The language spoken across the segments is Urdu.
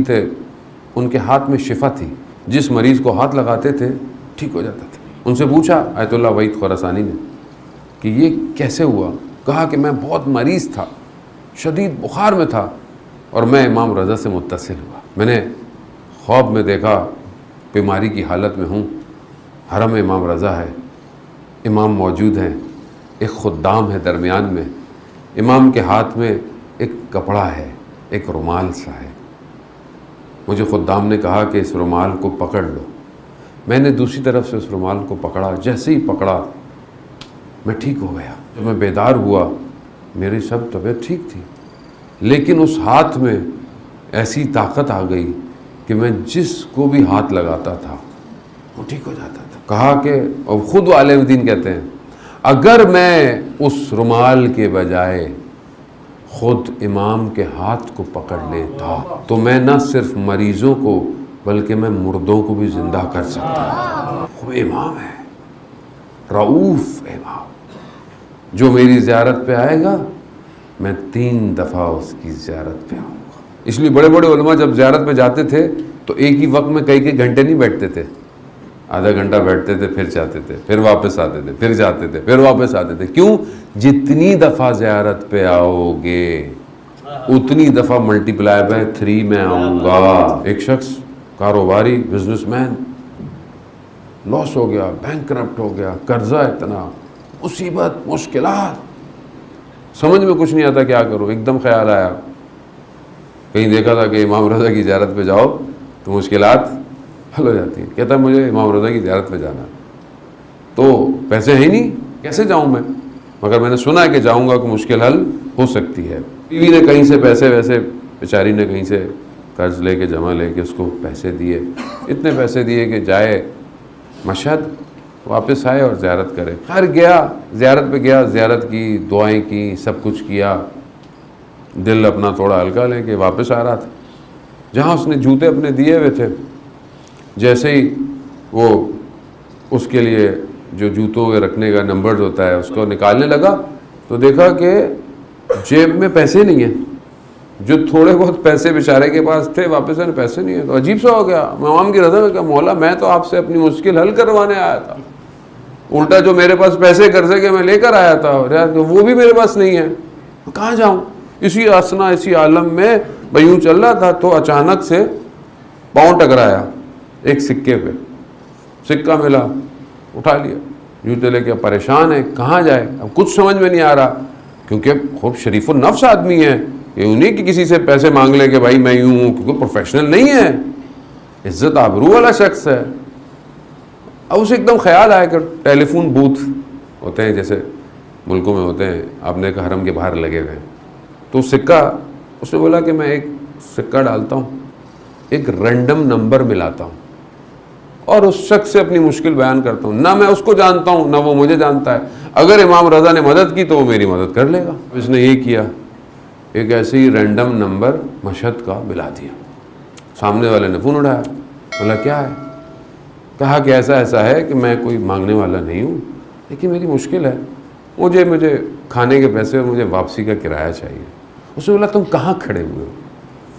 تھے ان کے ہاتھ میں شفا تھی، جس مریض کو ہاتھ لگاتے تھے ٹھیک ہو جاتا تھا۔ ان سے پوچھا آیت اللہ وحید خراسانی نے کہ یہ کیسے ہوا؟ کہا کہ میں بہت مریض تھا، شدید بخار میں تھا، اور میں امام رضا سے متصل ہوا۔ میں نے خواب میں دیکھا بیماری کی حالت میں ہوں، حرم امام رضا ہے، امام موجود ہیں، ایک خدام ہے درمیان میں، امام کے ہاتھ میں ایک کپڑا ہے، ایک رومال سا ہے۔ مجھے خدام نے کہا کہ اس رومال کو پکڑ لو۔ میں نے دوسری طرف سے اس رومال کو پکڑا، جیسے ہی پکڑا میں ٹھیک ہو گیا۔ جب میں بیدار ہوا میری سب طبیعت ٹھیک تھی، لیکن اس ہاتھ میں ایسی طاقت آ گئی کہ میں جس کو بھی ہاتھ لگاتا تھا وہ ٹھیک ہو جاتا تھا۔ کہا کہ اور خود عالم دین کہتے ہیں اگر میں اس رومال کے بجائے خود امام کے ہاتھ کو پکڑ لیتا تو میں نہ صرف مریضوں کو بلکہ میں مردوں کو بھی زندہ کر سکتا۔ وہ امام ہے، رؤوف امام، جو میری زیارت پہ آئے گا میں 3 دفعہ اس کی زیارت پہ آؤں گا۔ اس لیے بڑے بڑے علماء جب زیارت پہ جاتے تھے تو ایک ہی وقت میں کئی گھنٹے نہیں بیٹھتے تھے، آدھا گھنٹہ بیٹھتے تھے، پھر جاتے تھے، پھر واپس آتے تھے، پھر جاتے تھے، پھر واپس آتے تھے۔ کیوں؟ جتنی دفعہ زیارت پہ آؤ گے اتنی دفعہ ملٹی پلائی بائی 3 میں آؤں گا۔ ایک شخص کاروباری بزنس مین لاس ہو گیا، بینک کرپٹ ہو گیا، قرضہ اتنا، مصیبت، مشکلات، سمجھ میں کچھ نہیں آتا کیا کروں۔ ایک دم خیال آیا، کہیں دیکھا تھا کہ امام رضا کی زیارت پہ جاؤ تو مشکلات حل ہو جاتی ہیں۔ کہتا ہے مجھے امام رضا کی زیارت پہ جانا، تو پیسے ہیں نہیں، کیسے جاؤں میں؟ مگر میں نے سنا ہے کہ جاؤں گا کہ مشکل حل ہو سکتی ہے۔ بیوی نے کہیں سے پیسے ویسے، بیچاری نے کہیں سے قرض لے کے جمع لے کے اس کو پیسے دیے، اتنے پیسے دیے کہ جائے مشہد، واپس آئے اور زیارت کرے۔ خیر گیا، زیارت پہ گیا، زیارت کی، دعائیں کی، سب کچھ کیا، دل اپنا تھوڑا ہلکا لے کے واپس آ رہا تھا۔ جہاں اس نے جوتے اپنے دیے ہوئے تھے، جیسے ہی وہ اس کے لیے جو جوتوں کے رکھنے کا نمبر ہوتا ہے اس کو نکالنے لگا تو دیکھا کہ جیب میں پیسے نہیں ہیں، جو تھوڑے بہت پیسے بیچارے کے پاس تھے واپس آنے پیسے نہیں ہیں۔ تو عجیب سا ہو گیا، امام کی رضا میں کہا مولا میں تو آپ سے اپنی مشکل حل کروانے آیا تھا، الٹا جو میرے پاس پیسے قرضے کے میں لے کر آیا تھا وہ بھی میرے پاس نہیں ہے، کہاں جاؤں؟ اسی اسنا، اسی عالم میں میں یوں چل رہا تھا تو اچانک سے پاؤں ٹکرایا ایک سکے پہ، سکہ ملا، اٹھا لیا، جوتے لے کے پریشان ہے کہاں جائے، اب کچھ سمجھ میں نہیں آ رہا، کیونکہ خوب شریف النفس آدمی ہے، یہ انہیں کہ کسی سے پیسے مانگ لے کہ بھائی میں یوں ہوں، کیونکہ پروفیشنل نہیں ہے، عزت آبرو والا شخص ہے۔ اب اسے ایک دم خیال آیا کہ ٹیلی فون بوتھ ہوتے ہیں جیسے ملکوں میں ہوتے ہیں، آپ نے کہا حرم کے باہر لگے ہوئے ہیں، تو سکہ، اس نے بولا کہ میں ایک سکہ ڈالتا ہوں، ایک رینڈم نمبر ملاتا ہوں اور اس شخص سے اپنی مشکل بیان کرتا ہوں، نہ میں اس کو جانتا ہوں نہ وہ مجھے جانتا ہے، اگر امام رضا نے مدد کی تو وہ میری مدد کر لے گا۔ اس نے یہ کیا، ایک ایسے ہی رینڈم نمبر مشہد کا ملا دیا۔ سامنے والے نے فون اٹھایا، بولا کیا ہے؟ کہا کہ ایسا ہے کہ میں کوئی مانگنے والا نہیں ہوں، لیکن میری مشکل ہے، مجھے کھانے کے پیسے اور مجھے واپسی کا کرایہ چاہیے۔ اس نے بولا تم کہاں کھڑے ہوئے ہو؟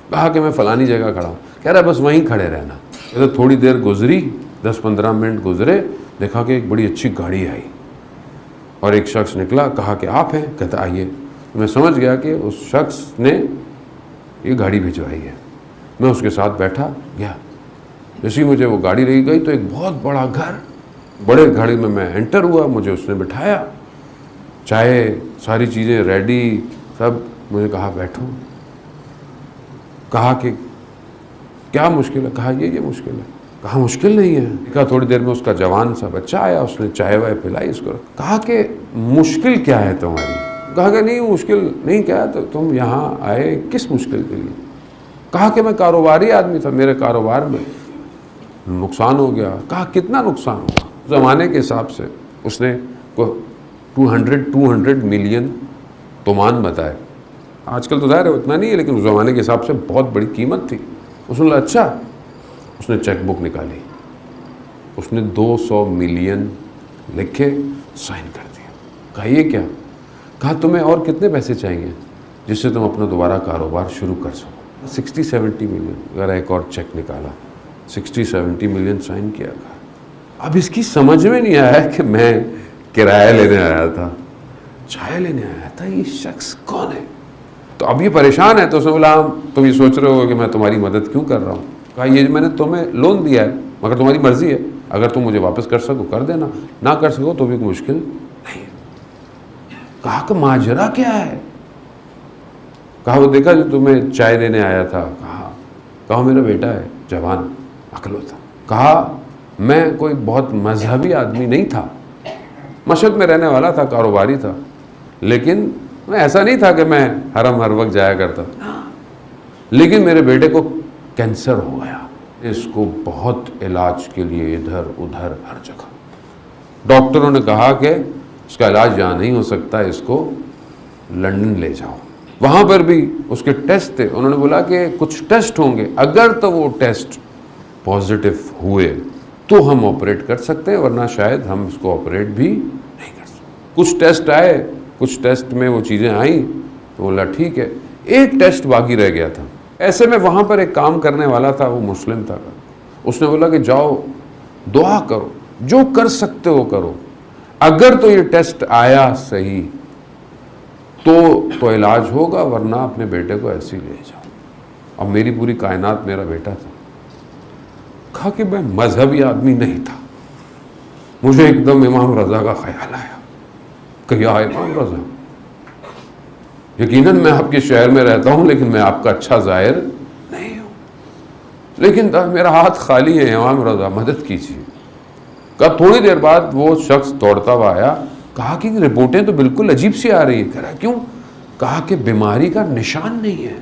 کہا کہ میں فلانی جگہ کھڑا ہوں۔ کہہ رہا بس وہیں کھڑے رہنا۔ تو تھوڑی دیر گزری، 10-15 منٹ گزرے، دیکھا کہ ایک بڑی اچھی گاڑی آئی اور ایک شخص نکلا، کہا کہ آپ ہیں؟ کہتا آئیے۔ میں سمجھ گیا کہ اس شخص نے یہ گاڑی بھجوائی ہے۔ میں اس کے ساتھ بیٹھا گیا، جیسے ہی مجھے وہ گاڑی لے گئی تو ایک بہت بڑا گھر، بڑے گھر میں انٹر ہوا، مجھے اس نے بٹھایا، چائے ساری چیزیں ریڈی سب، مجھے کہا بیٹھو۔ کہا کہ کیا مشکل ہے؟ کہا یہ مشکل ہے۔ کہا مشکل نہیں ہے۔ کہا تھوڑی دیر میں اس کا جوان سا بچہ آیا، اس نے چائے وائے پلائی اس کو۔ کہا کہ مشکل کیا ہے تمہاری؟ کہا کہ نہیں مشکل نہیں، کیا تو تم یہاں آئے کس مشکل کے لیے؟ کہا کہ میں کاروباری آدمی تھا، میرے کاروبار میں نقصان ہو گیا۔ کہا کتنا نقصان ہوا؟ زمانے کے حساب سے اس نے 200 ملین تومان بتائے، آج کل تو ظاہر ہے اتنا نہیں ہے لیکن اس زمانے کے حساب سے بہت بڑی قیمت تھی۔ اس نے بولا اچھا، اس نے چیک بک نکالی، اس نے 200 ملین لکھے، سائن کر دیا۔ کہا یہ کیا؟ کہا تمہیں اور کتنے پیسے چاہیے جس سے تم اپنا دوبارہ کاروبار شروع کر سکو؟ 60-70 ملین, ذرا ایک اور چیک نکالا, 60-70 ملین سائن کیا گیا. اب اس کی سمجھ میں نہیں آیا کہ میں کرایہ لینے آیا تھا, چائے لینے آیا تھا, یہ شخص کون ہے. تو اب یہ پریشان ہے, تو اس نے بولا تم یہ سوچ رہے ہو کہ میں تمہاری مدد کیوں کر رہا ہوں. کہا یہ میں نے تمہیں لون دیا ہے, مگر تمہاری مرضی ہے, اگر تم مجھے واپس کر سکو کر دینا, نہ کر سکو تو بھی کوئی مشکل نہیں. کہا کہ ماجرا کیا ہے. کہا وہ دیکھا جو تمہیں چائے دینے آیا تھا. کہا میرا بیٹا ہے, جوان عقل تھا. کہا میں کوئی بہت مذہبی آدمی نہیں تھا, مشہد میں رہنے والا تھا, کاروباری تھا, لیکن میں ایسا نہیں تھا کہ میں حرم ہر وقت جایا کرتا. لیکن میرے بیٹے کو کینسر ہو گیا, اس کو بہت علاج کے لیے ادھر ادھر ہر جگہ. ڈاکٹروں نے کہا کہ اس کا علاج یہاں نہیں ہو سکتا, اس کو لندن لے جاؤ. وہاں پر بھی اس کے ٹیسٹ تھے, انہوں نے بولا کہ کچھ ٹیسٹ ہوں گے, اگر تو وہ ٹیسٹ پازیٹیو ہوئے تو ہم آپریٹ کر سکتے ہیں, ورنہ شاید ہم اس کو آپریٹ بھی نہیں کر سکتے. کچھ ٹیسٹ آئے, کچھ ٹیسٹ میں وہ چیزیں آئیں, تو بولا ٹھیک ہے. ایک ٹیسٹ باقی رہ گیا تھا. ایسے میں وہاں پر ایک کام کرنے والا تھا, وہ مسلم تھا. اس نے بولا کہ جاؤ دعا کرو, جو کر سکتے ہو کرو, اگر تو یہ ٹیسٹ آیا صحیح تو علاج ہوگا, ورنہ اپنے بیٹے کو ایسے ہی لے جاؤ. اب میری پوری کائنات میرا بیٹا تھا. کہا کہ میں مذہبی آدمی نہیں تھا, مجھے ایک دم امام رضا کا خیال آیا کہ یا امام رضا, یقیناً میں آپ کے شہر میں رہتا ہوں, لیکن میں آپ کا اچھا ظاہر نہیں ہوں, لیکن میرا ہاتھ خالی ہے, امام رضا مدد کیجیے. کہا تھوڑی دیر بعد وہ شخص دوڑتا ہوا آیا. کہا کہ رپورٹیں تو بالکل عجیب سی آ رہی ہیں. کہہ رہا کیوں؟ کہا کہ بیماری کا نشان نہیں ہے.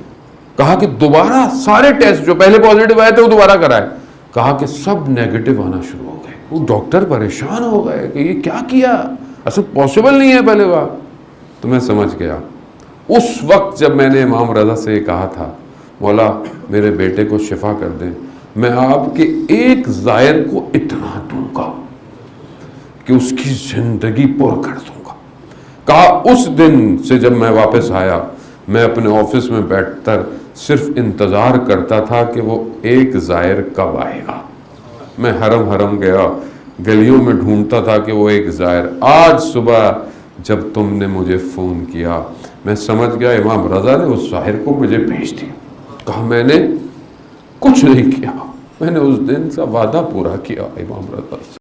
کہا کہ دوبارہ سارے ٹیسٹ جو پہلے پازیٹیو آئے تھے وہ دوبارہ کرائے. کہا کہ سب نیگیٹو آنا شروع ہو گئے. وہ ڈاکٹر پریشان ہو گئے کہ یہ کیا کیا, اصل پاسبل نہیں ہے پہلے بار. تو میں سمجھ گیا اس وقت جب میں نے امام رضا سے یہ کہا تھا مولا میرے بیٹے کو شفا کر دیں, میں آپ کے ایک زائر کو اتنا دوں گا کہ اس کی زندگی پر کر دوں گا. کہا اس دن سے جب میں واپس آیا, میں اپنے آفس میں بیٹھ کر صرف انتظار کرتا تھا کہ وہ ایک زائر کب آئے گا. میں حرم گیا, گلیوں میں ڈھونڈتا تھا کہ وہ ایک زائر. آج صبح جب تم نے مجھے فون کیا, میں سمجھ گیا امام رضا نے اس زائر کو مجھے بھیج دیا. کہا میں نے کچھ نہیں کیا, میں نے اس دن کا وعدہ پورا کیا امام رضا سے.